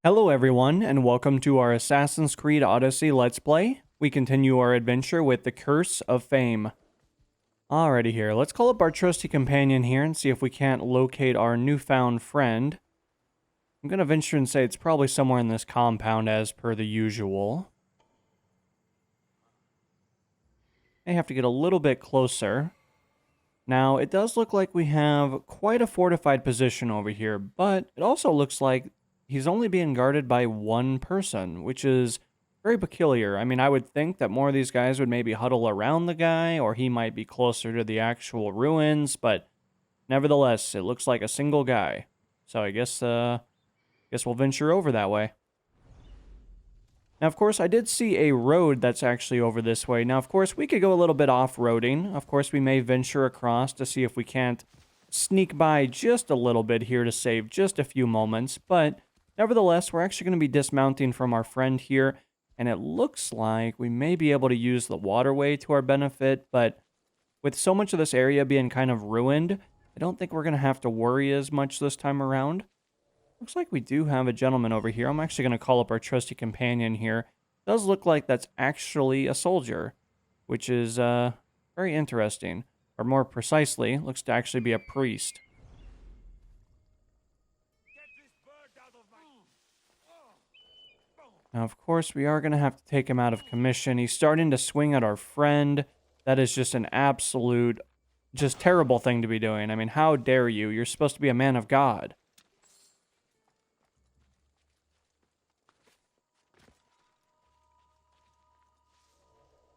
Hello everyone, and welcome to our Assassin's Creed Odyssey Let's Play. We continue our adventure with the Curse of Fame. Alrighty here, let's call up our trusty companion here and see if we can't locate our newfound friend. I'm gonna venture and say it's probably somewhere in this compound as per the usual. May have to get a little bit closer. Now, it does look like we have quite a fortified position over here, but it also looks like he's only being guarded by one person, which is very peculiar. I mean, I would think that more of these guys would maybe huddle around the guy, or he might be closer to the actual ruins, but nevertheless, it looks like a single guy. So I guess we'll venture over that way. Now, of course, I did see a road that's actually over this way. Now, of course, we could go a little bit off-roading. Of course, we may venture across to see if we can't sneak by just a little bit here to save just a few moments, but nevertheless, we're actually going to be dismounting from our friend here, and it looks like we may be able to use the waterway to our benefit, but with so much of this area being kind of ruined, I don't think we're going to have to worry as much this time around. Looks like we do have a gentleman over here. I'm actually going to call up our trusty companion here. It does look like that's actually a soldier, which is very interesting. Or more precisely, looks to actually be a priest. Now, of course, we are going to have to take him out of commission. He's starting to swing at our friend. That is just an absolute, just terrible thing to be doing. I mean, how dare you? You're supposed to be a man of God.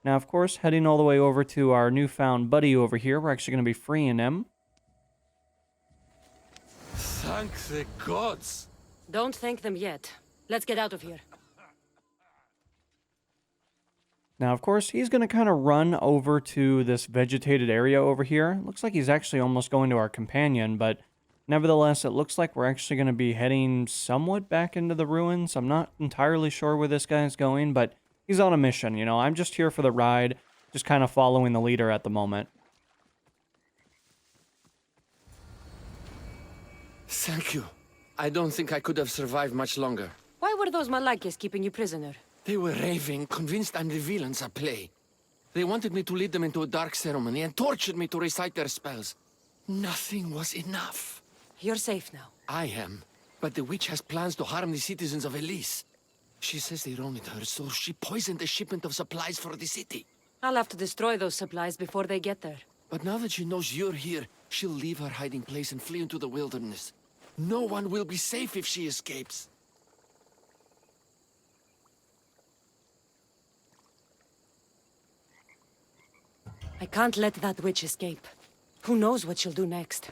Now, of course, heading all the way over to our newfound buddy over here. We're actually going to be freeing him. Thank the gods! Don't thank them yet. Let's get out of here. Now, of course, he's going to kind of run over to this vegetated area over here. Looks like he's actually almost going to our companion, but nevertheless, it looks like we're actually going to be heading somewhat back into the ruins. I'm not entirely sure where this guy's going, but he's on a mission, you know. I'm just here for the ride, just kind of following the leader at the moment. Thank you. I don't think I could have survived much longer. Why were those Malakis keeping you prisoner? They were raving, convinced I'm the villains at play. They wanted me to lead them into a dark ceremony and tortured me to recite their spells. Nothing was enough. You're safe now. I am, but the witch has plans to harm the citizens of Elise. She says they wronged her, so she poisoned the shipment of supplies for the city. I'll have to destroy those supplies before they get there. But now that she knows you're here, she'll leave her hiding place and flee into the wilderness. No one will be safe if she escapes. I can't let that witch escape. Who knows what she'll do next?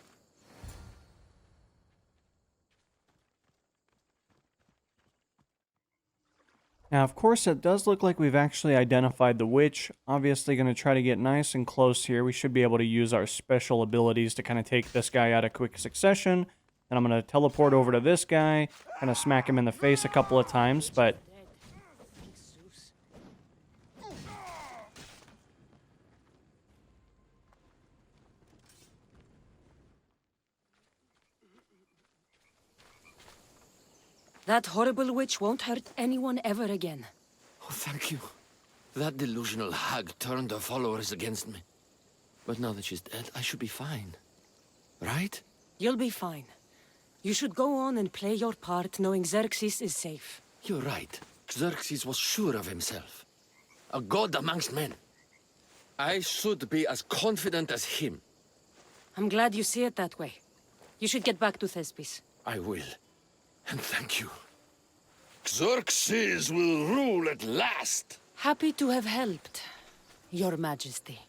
Now, of course, it does look like we've actually identified the witch. Obviously going to try to get nice and close here. We should be able to use our special abilities to kind of take this guy out of quick succession. And I'm going to teleport over to this guy, kind of smack him in the face a couple of times, but That horrible witch won't hurt anyone ever again. Oh, thank you. That delusional hag turned her followers against me. But now that she's dead, I should be fine. Right? You'll be fine. You should go on and play your part knowing Xerxes is safe. You're right. Xerxes was sure of himself. A god amongst men. I should be as confident as him. I'm glad you see it that way. You should get back to Thespis. I will. And thank you. Xerxes will rule at last! Happy to have helped, Your Majesty.